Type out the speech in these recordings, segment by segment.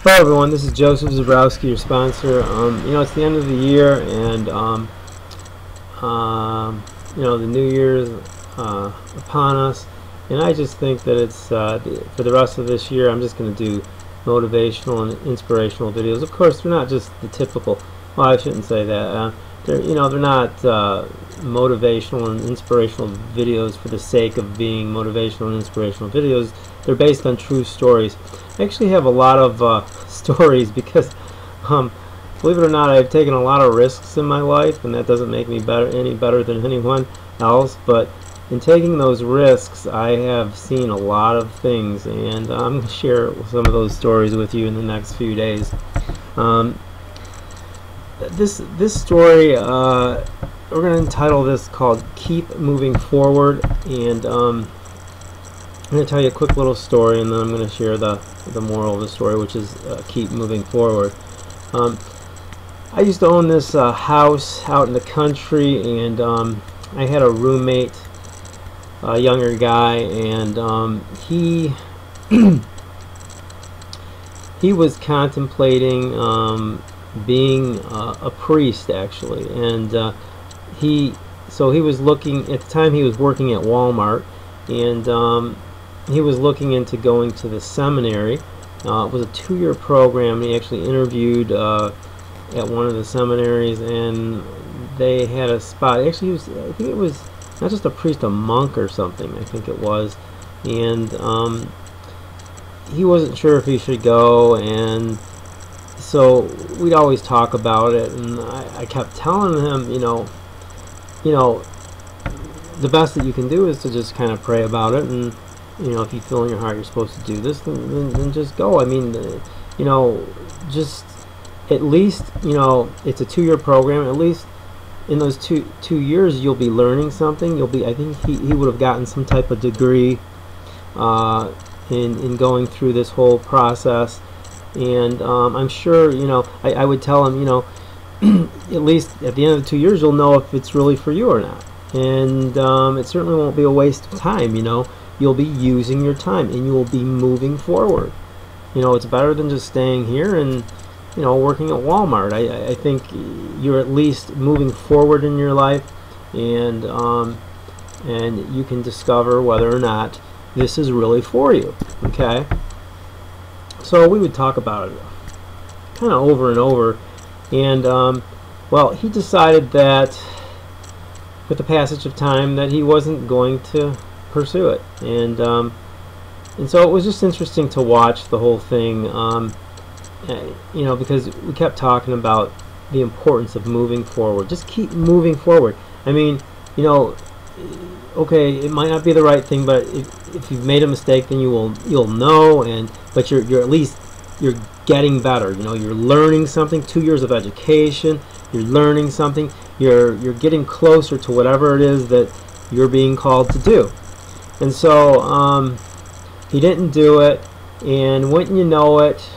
Hello everyone, this is Joseph Zabrowski, your sponsor. It's the end of the year, and the new year's upon us, and I just think that it's for the rest of this year I'm just going to do motivational and inspirational videos. Of course, they're not just the typical, well, I shouldn't say that. They're not motivational and inspirational videos for the sake of being motivational and inspirational videos. They're based on true stories. I actually have a lot of stories because, believe it or not, I've taken a lot of risks in my life, and that doesn't make me any better than anyone else. But in taking those risks, I have seen a lot of things, and I'm going to share some of those stories with you in the next few days. This story, we're going to entitle this called "Keep Moving Forward," and I'm going to tell you a quick little story, and then I'm going to share the moral of the story, which is keep moving forward. I used to own this house out in the country, and I had a roommate, a younger guy, and he he was contemplating being a priest, actually, and he was looking at the time. He was working at Walmart, and he was looking into going to the seminary. It was a 2-year program. He actually interviewed at one of the seminaries, and they had a spot. Actually, I think it was not just a priest, a monk or something, I think it was. And he wasn't sure if he should go, and so we'd always talk about it, and I kept telling him, the best that you can do is to just kind of pray about it, and if you feel in your heart you're supposed to do this, then just go. I mean, just at least, it's a 2-year program. At least in those two years, you'll be learning something. I think he would have gotten some type of degree in going through this whole process, and I'm sure, I would tell him, at least at the end of the 2 years, you'll know if it's really for you or not, and it certainly won't be a waste of time. You'll be using your time, and you will be moving forward. It's better than just staying here and working at Walmart. I think you're at least moving forward in your life, and you can discover whether or not this is really for you. Okay, so we would talk about it kind of over and over, and well, he decided that with the passage of time that he wasn't going to pursue it, and so it was just interesting to watch the whole thing, because we kept talking about the importance of moving forward. Just keep moving forward. I mean, okay, it might not be the right thing, but if you've made a mistake, then you'll know, but you're at least you're getting better. You're learning something. 2 years of education, you're learning something. You're getting closer to whatever it is that you're being called to do. And so he didn't do it, and wouldn't you know it,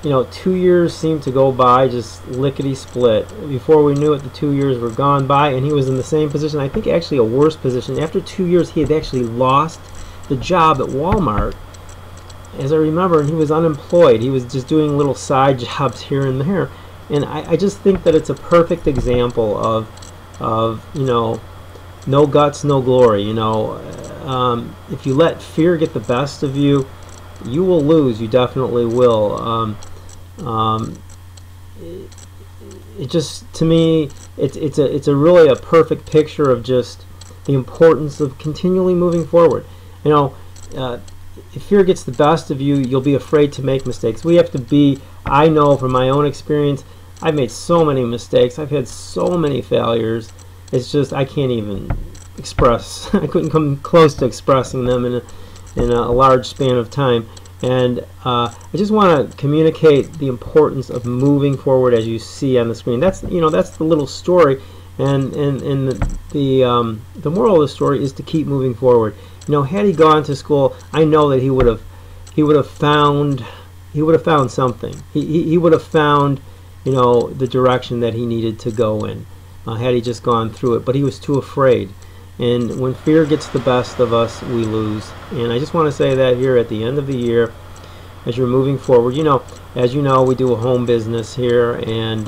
2 years seemed to go by just lickety-split. Before we knew it, the 2 years were gone by, and he was in the same position, I think actually a worse position. After 2 years, he had actually lost the job at Walmart, as I remember, and he was unemployed. He was just doing little side jobs here and there, and I just think that it's a perfect example of no guts, no glory. If you let fear get the best of you, you will lose. You definitely will. It just, to me, it's really a perfect picture of just the importance of continually moving forward. If fear gets the best of you, you'll be afraid to make mistakes. We have to be. I know from my own experience, I've made so many mistakes. I've had so many failures. It's just I can't even express. I couldn't come close to expressing them in a large span of time. And I just want to communicate the importance of moving forward, as you see on the screen. That's the little story, and the moral of the story is to keep moving forward. Had he gone to school, I know that he would have found something. He would have found the direction that he needed to go in, had he just gone through it. But he was too afraid. And when fear gets the best of us, we lose. And I just want to say that here at the end of the year, as you're moving forward. As you know, we do a home business here, and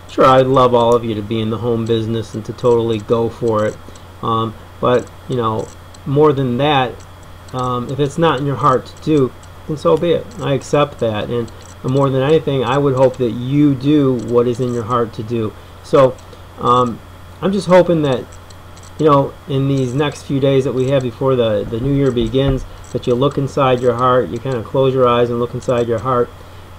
sure, I'd love all of you to be in the home business and to totally go for it. But more than that, if it's not in your heart to do, then so be it. I accept that, and more than anything, I would hope that you do what is in your heart to do. So I'm just hoping that in these next few days that we have before the new year begins, that you look inside your heart, you kind of close your eyes and look inside your heart,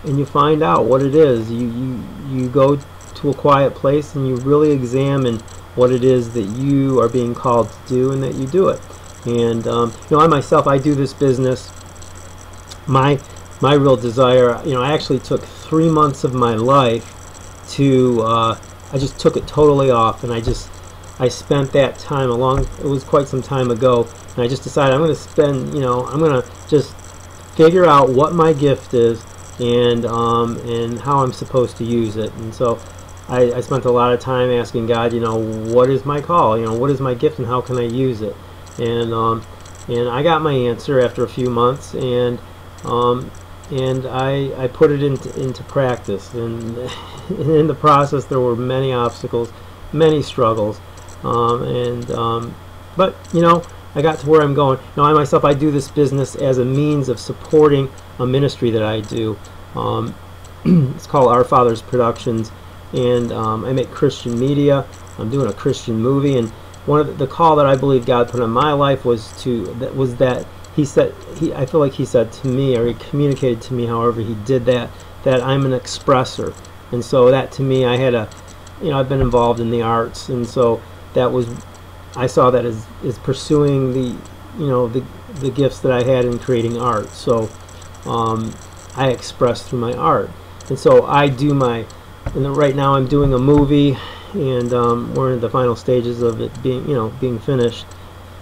and you find out what it is. You go to a quiet place and you really examine what it is that you are being called to do, and that you do it. And I myself, I do this business. My real desire, I actually took 3 months of my life to I just took it totally off, and I spent that time it was quite some time ago, and I just decided I'm going to spend, I'm going to just figure out what my gift is, and how I'm supposed to use it. And so I spent a lot of time asking God, what is my call? What is my gift, and how can I use it? And I got my answer after a few months, and I put it into practice. And in the process, there were many obstacles, many struggles. But I got to where I'm going. I myself, I do this business as a means of supporting a ministry that I do. It's called Our Father's Productions, and I make Christian media. I'm doing a Christian movie, and one of the call that I believe God put in my life was that I feel like he said to me, or he communicated to me, however he did that I'm an expresser. And so that to me, I had I've been involved in the arts, and so I saw that as pursuing the gifts that I had in creating art. So I express through my art, and so I do right now I'm doing a movie, and we're in the final stages of it being finished.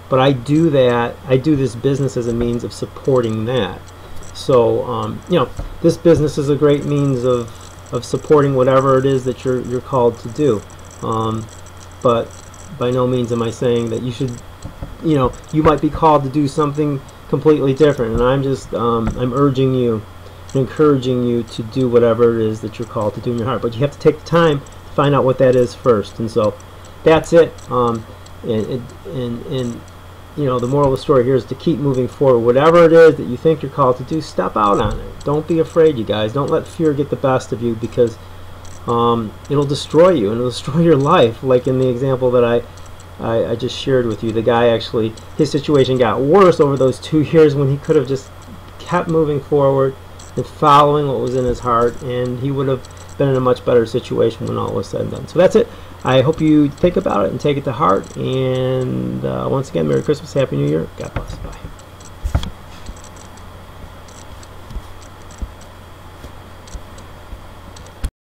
But I do this business as a means of supporting that. So this business is a great means of supporting whatever it is that you're called to do. But by no means am I saying that you should, you might be called to do something completely different. And I'm just I'm urging you, encouraging you to do whatever it is that you're called to do in your heart. But you have to take the time to find out what that is first. And so that's it. The moral of the story here is to keep moving forward. Whatever it is that you think you're called to do, step out on it. Don't be afraid, you guys. Don't let fear get the best of you, because it'll destroy you, and it'll destroy your life. Like in the example that I just shared with you, the guy actually, his situation got worse over those 2 years when he could have just kept moving forward and following what was in his heart, and he would have been in a much better situation when all was said and done. So that's it. I hope you think about it and take it to heart. And once again, Merry Christmas, Happy New Year. God bless. Bye.